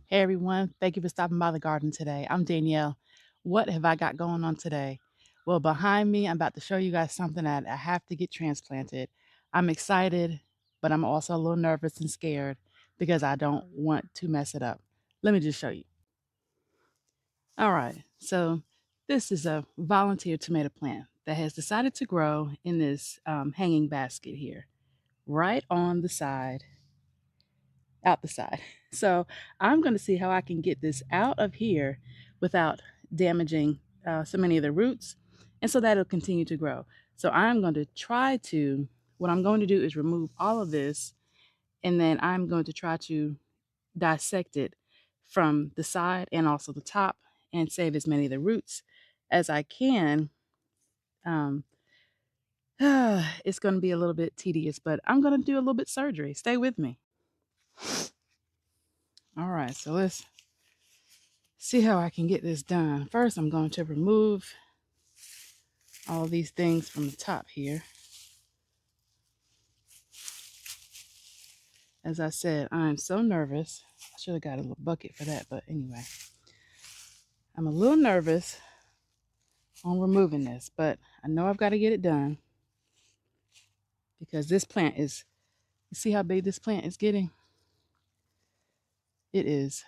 Hey everyone, thank you for stopping by the garden today. I'm Danielle. What have I got going on today? Well, behind me, I'm about to show you guys something that I have to get transplanted. I'm excited, but I'm also a little nervous and scared because I don't want to mess it up. Let me just show you. All right, so this is a volunteer tomato plant that has decided to grow in this hanging basket here, right on the side out the side. So I'm going to see how I can get this out of here without damaging so many of the roots and so that it'll continue to grow. So I'm going to try to, what I'm going to do is remove all of this and then I'm going to try to dissect it from the side and also the top and save as many of the roots as I can. Um, it's going to be a little bit tedious, but I'm going to do a little bit surgery. Stay with me. All right, so let's see how I can get this done. First, I'm going to remove all these things from the top here. As I said, I'm so nervous. I should have got a little bucket for that, but anyway. I'm a little nervous on removing this, but I know I've got to get it done because this plant is, you see how big this plant is getting? It is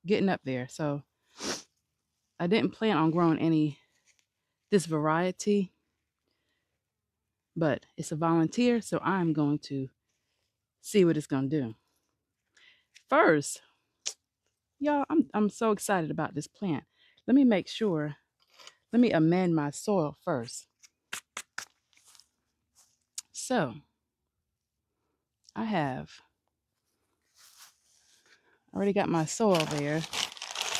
getting up there. So I didn't plan on growing this variety, but it's a volunteer, so I'm going to see what it's going to do. First, y'all, I'm so excited about this plant. Let me make sure, let me amend my soil first. So I already got my soil there.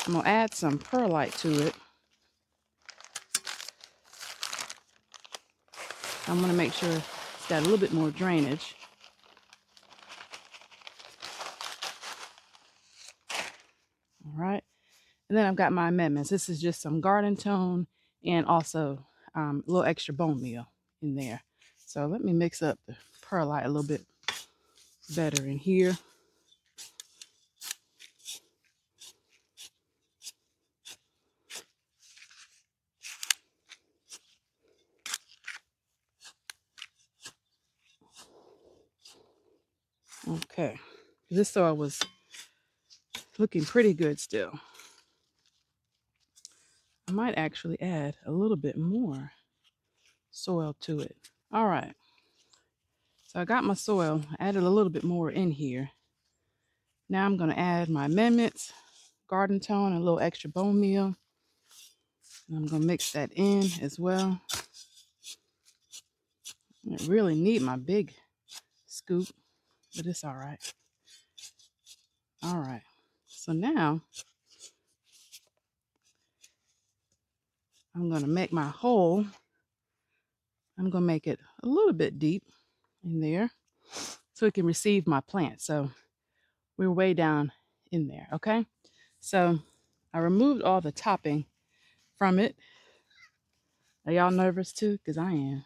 I'm gonna add some perlite to it. I'm gonna make sure it's got a little bit more drainage. All right. And then I've got my amendments. This is just some garden tone and also a little extra bone meal in there. So let me mix up the perlite a little bit better in here. Okay. This soil was looking pretty good still. I might actually add a little bit more soil to it. All right. So I got my soil, added a little bit more in here. Now I'm going to add my amendments, garden tone, and a little extra bone meal. And I'm going to mix that in as well. I really need my big scoop, but it's all right. All right. So now I'm going to make my hole. I'm going to make it a little bit deep in there so it can receive my plant. So we're way down in there, okay? So I removed all the topping from it. Are y'all nervous too? Because I am.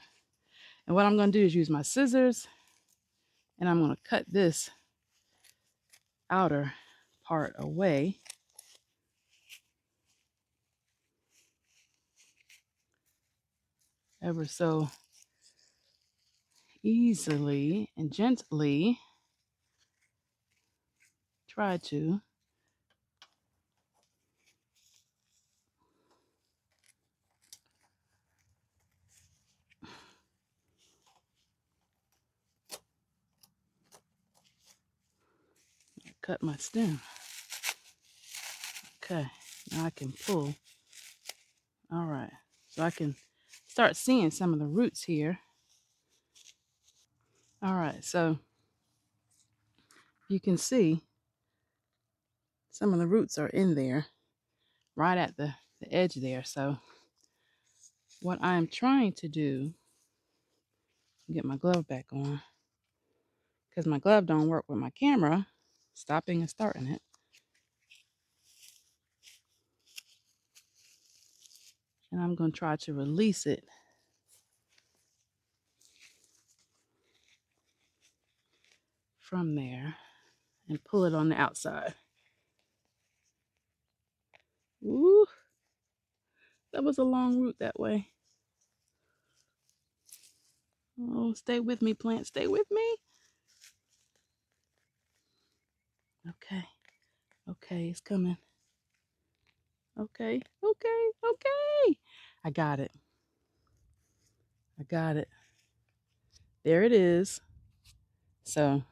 And what I'm going to do is use my scissors and I'm going to cut this outer part away. Ever so easily and gently. Try to. Cut my stem. Okay, now I can pull. All right, so I can start seeing some of the roots here. All right, so you can see some of the roots are in there, right at the edge there. So what I'm trying to do, get my glove back on, because my glove don't work with my camera, stopping and starting it. And I'm going to try to release it from there and pull it on the outside. That was a long route that way. Oh, stay with me, plant. Stay with me. Okay. Okay, it's coming. Okay. Okay. Okay. I got it. I got it. There it is. So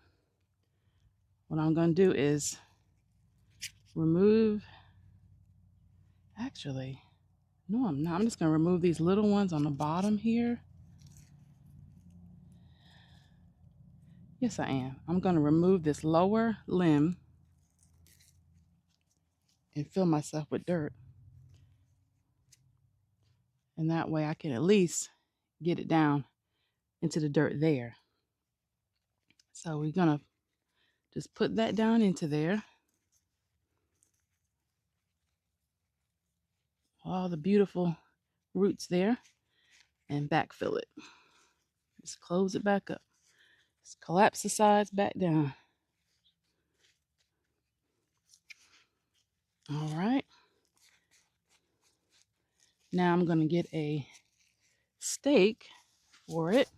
what I'm going to do is remove, actually, no, I'm not. I'm just going to remove these little ones on the bottom here. Yes, I am. I'm going to remove this lower limb and fill myself with dirt. And that way I can at least get it down into the dirt there. So we're going to just put that down into there. All the beautiful roots there, and backfill it. Just close it back up. Just collapse the sides back down. All right. Now I'm going to get a stake for it.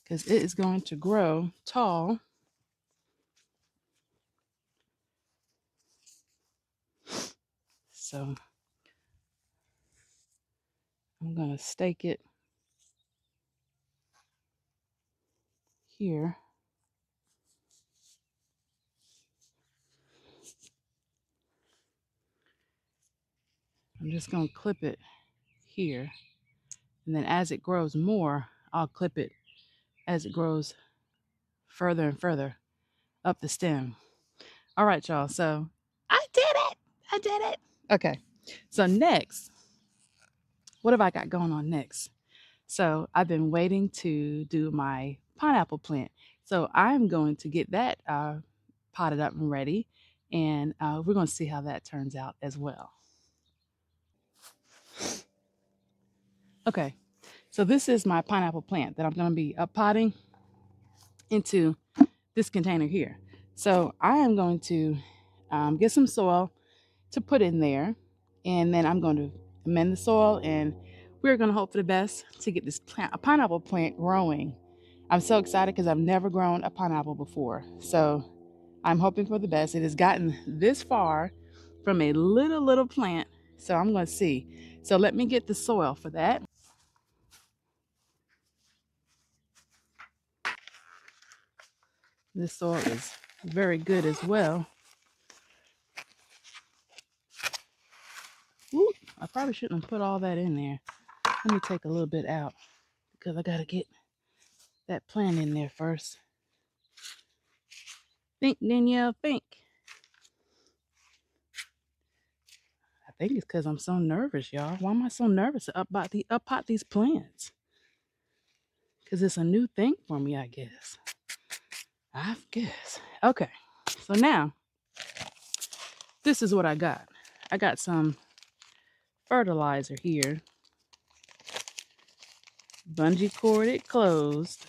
Because it is going to grow tall. So I'm going to stake it here. I'm just going to clip it here. And then as it grows more, I'll clip it as it grows further and further up the stem. All right, y'all. So I did it. I did it. Okay. So next, what have I got going on next? So I've been waiting to do my pineapple plant. So I'm going to get that potted up and ready. And we're going to see how that turns out as well. Okay. So this is my pineapple plant that I'm going to be potting into this container here. So I am going to get some soil to put in there, and then I'm going to amend the soil, and we're going to hope for the best to get this plant, a pineapple plant, growing. I'm so excited because I've never grown a pineapple before. So I'm hoping for the best. It has gotten this far from a little plant. So I'm going to see. So let me get the soil for that. This soil is very good as well. Ooh, I probably shouldn't have put all that in there. Let me take a little bit out because I got to get that plant in there first. Think, Danielle, think. I think it's because I'm so nervous, y'all. Why am I so nervous to pot these plants? Because it's a new thing for me, I guess. I guess. Okay. So now, this is what I got. I got some fertilizer here. Bungee corded closed.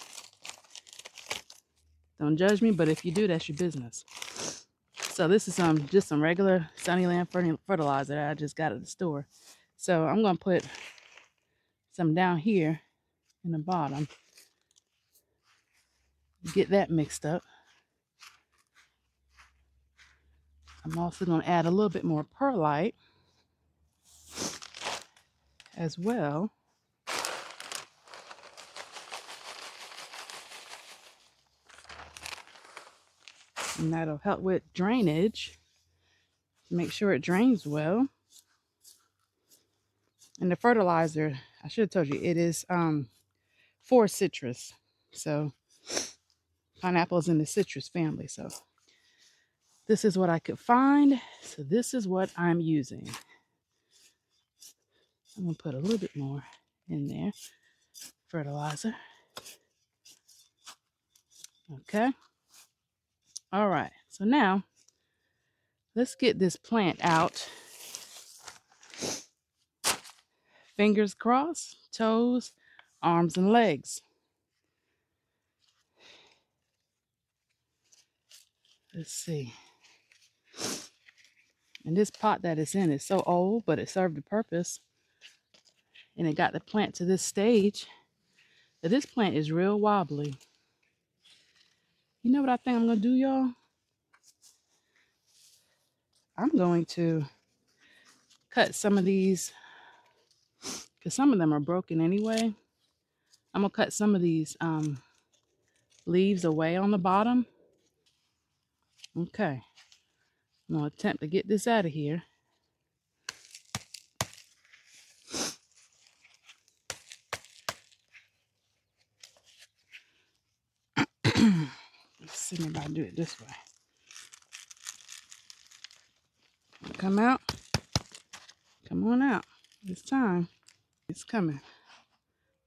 Don't judge me, but if you do, that's your business. So this is just some regular Sunnyland fertilizer that I just got at the store. So I'm going to put some down here in the bottom. Get that mixed up. I'm also going to add a little bit more perlite as well. And that'll help with drainage. Make sure it drains well. And the fertilizer, I should have told you, it is for citrus. So pineapple is in the citrus family. So this is what I could find. So this is what I'm using. I'm going to put a little bit more in there. Fertilizer. Okay. All right. So now let's get this plant out. Fingers crossed, toes, arms, and legs. Let's see. And this pot that it's in is so old, but it served a purpose. And it got the plant to this stage. But this plant is real wobbly. You know what I think I'm going to do, y'all? I'm going to cut some of these, because some of them are broken anyway. I'm going to cut some of these leaves away on the bottom. Okay. I'm going to attempt to get this out of here. Let's see if I do it this way. Come out. Come on out. It's time. It's coming.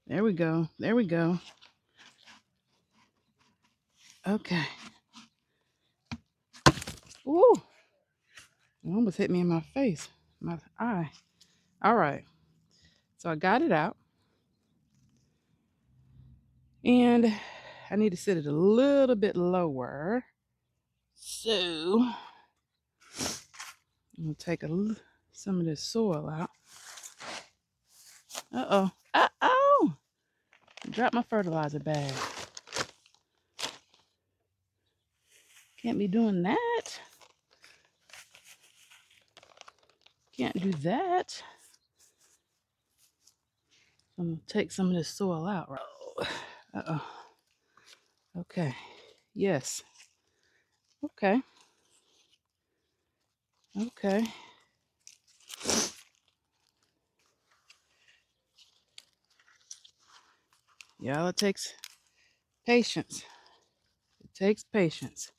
There we go. There we go. Okay. Ooh. It almost hit me in my face. My eye. All right. So I got it out. And I need to set it a little bit lower. So I'm going to take some of this soil out. Uh-oh. Uh-oh. Drop my fertilizer bag. Can't be doing that. Can't do that. I'm going to take some of this soil out. Right? Uh-oh. Okay. Yes. Okay. Okay. Y'all, it takes patience. It takes patience.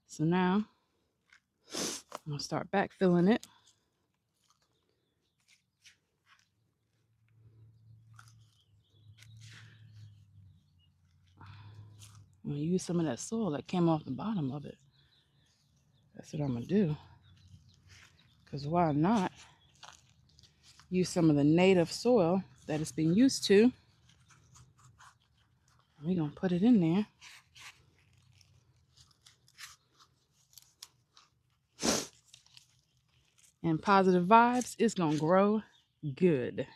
So now I'm going to start backfilling it. I'm going to use some of that soil that came off the bottom of it. That's what I'm going to do. Because why not use some of the native soil that it's been used to. We're going to put it in there. And positive vibes, it's going to grow good.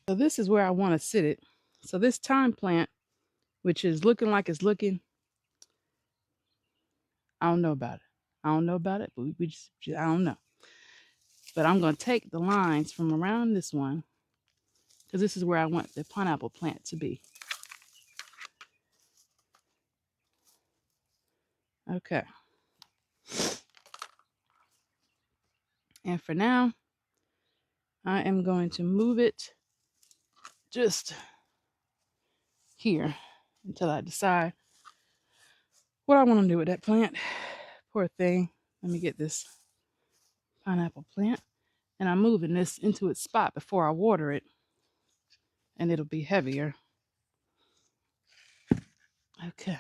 So this is where I want to sit it. So this thyme plant, which is looking like it's looking, I don't know about it. I don't know about it, but we just I don't know. But I'm going to take the lines from around this one, because this is where I want the pineapple plant to be. Okay. And for now, I am going to move it just here until I decide what I want to do with that plant. Poor thing. Let me get this pineapple plant. And I'm moving this into its spot before I water it. And it'll be heavier. Okay.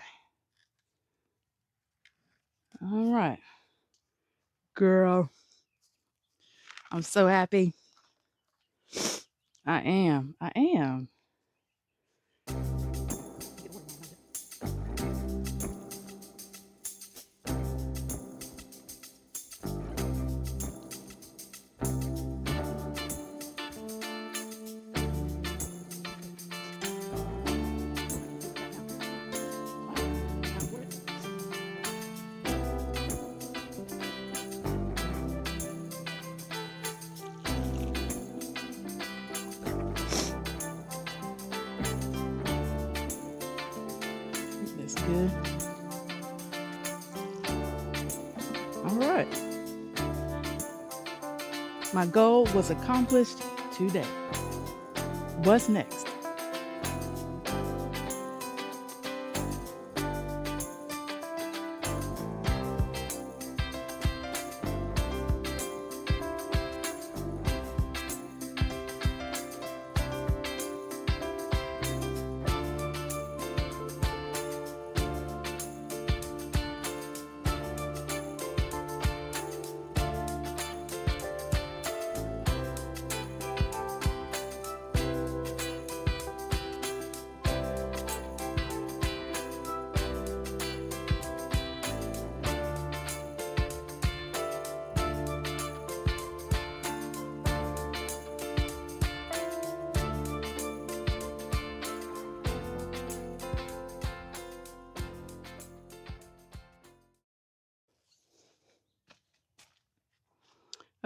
All right. Girl, I'm so happy. I am. I am. That's good. All right. My goal was accomplished today. What's next?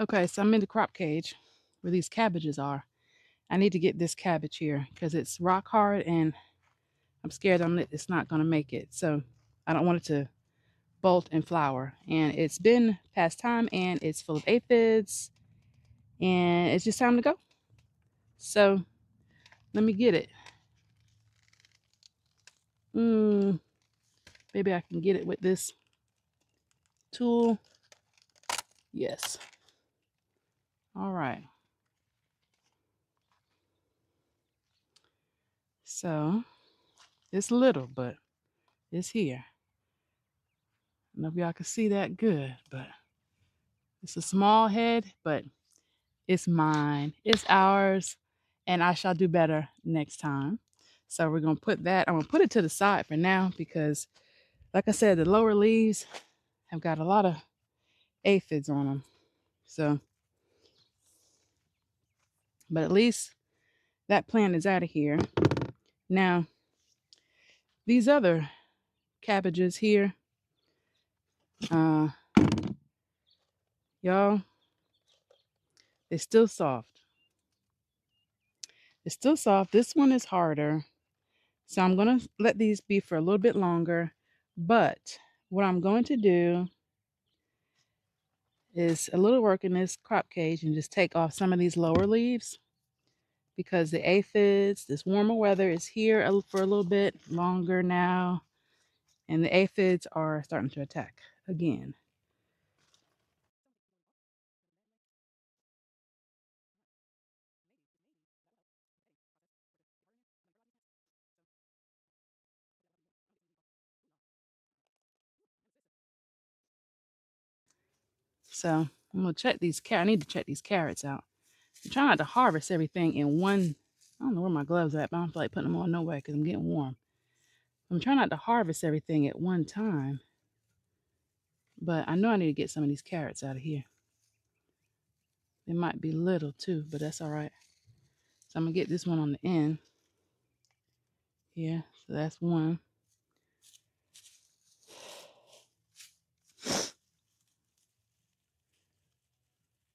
Okay, so I'm in the crop cage where these cabbages are. I need to get this cabbage here because it's rock hard and I'm scared it's not going to make it. So I don't want it to bolt and flower. And it's been past time and it's full of aphids and it's just time to go. So let me get it. Maybe I can get it with this tool. Yes. All right. So it's little, but it's here. I don't know if y'all can see that good, but it's a small head, but it's mine. It's ours, and I shall do better next time. So we're gonna put that. I'm gonna put it to the side for now because, like I said, the lower leaves have got a lot of aphids on them. So, but at least that plant is out of here. Now, these other cabbages here, y'all, they're still soft. It's still soft. This one is harder. So I'm going to let these be for a little bit longer. But what I'm going to do is a little work in this crop cage and just take off some of these lower leaves because the aphids, this warmer weather is here for a little bit longer now. And the aphids are starting to attack again. So I'm going to check these carrots. I need to check these carrots out. I'm trying not to harvest everything in one. I don't know where my gloves are at, but I don't feel like putting them on nowhere because I'm getting warm. I'm trying not to harvest everything at one time. But I know I need to get some of these carrots out of here. They might be little too, but that's all right. So I'm going to get this one on the end. Yeah, so that's one.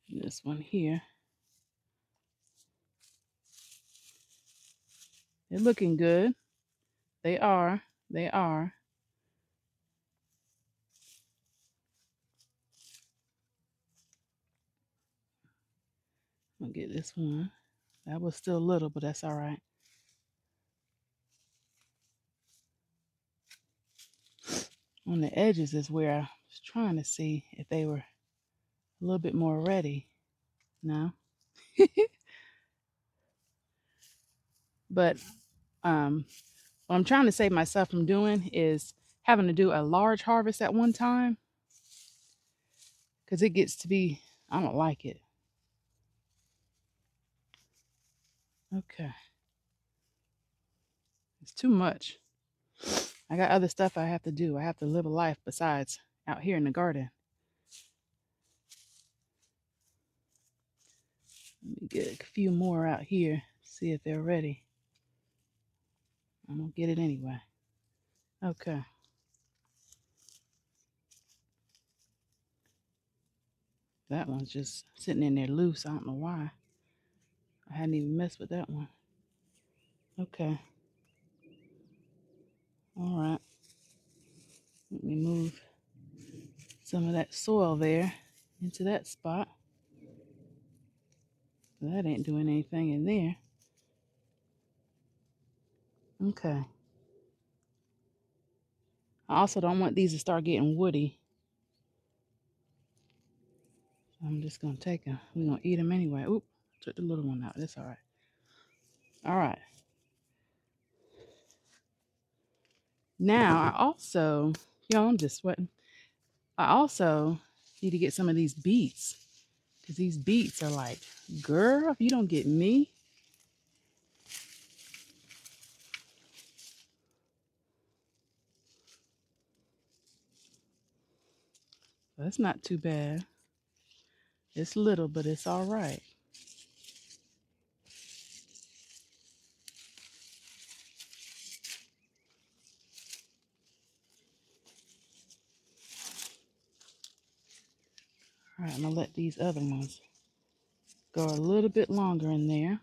This one here. They're looking good. They are. They are. I'm going to get this one. That was still little, but that's all right. On the edges is where I was trying to see if they were a little bit more ready. No. But what I'm trying to save myself from doing is having to do a large harvest at one time because it gets to be, I don't like it. Okay. It's too much. I got other stuff I have to do. I have to live a life besides out here in the garden. Let me get a few more out here, see if they're ready. I'm going to get it anyway. Okay. That one's just sitting in there loose. I don't know why. I hadn't even messed with that one. Okay. All right. Let me move some of that soil there into that spot. That ain't doing anything in there. Okay. I also don't want these to start getting woody. I'm just going to take them. We're going to eat them anyway. Oop, took the little one out. That's all right. All right. Now, I also, y'all, I'm just sweating. I also need to get some of these beets because these beets are like, girl, if you don't get me. That's not too bad. It's little, but it's all right. All right, I'm gonna let these other ones go a little bit longer in there.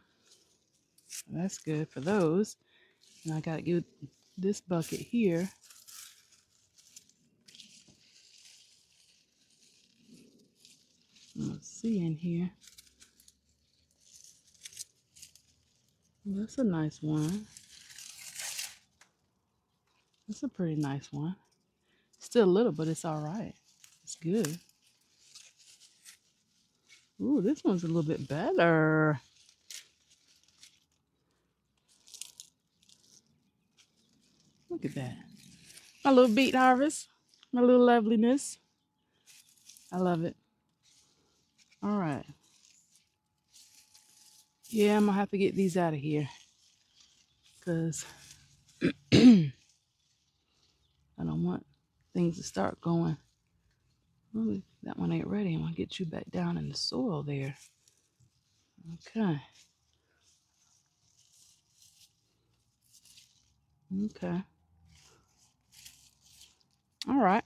That's good for those. And I gotta get this bucket here. Let's see in here. Well, that's a nice one. That's a pretty nice one. Still a little, but it's all right. It's good. Ooh, this one's a little bit better. Look at that. My little beet harvest. My little loveliness. I love it. All right. Yeah, I'm gonna have to get these out of here because I don't want things to start going. Ooh, that one ain't ready. I'm gonna get you back down in the soil there. Okay. Okay. All right.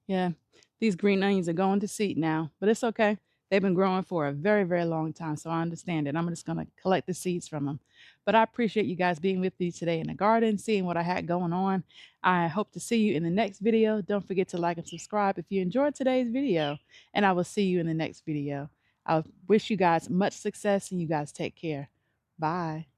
Yeah, these green onions are going to seed now, but it's okay. They've been growing for a very, very long time, so I understand it. I'm just going to collect the seeds from them. But I appreciate you guys being with me today in the garden, seeing what I had going on. I hope to see you in the next video. Don't forget to like and subscribe if you enjoyed today's video, and I will see you in the next video. I wish you guys much success, and you guys take care. Bye.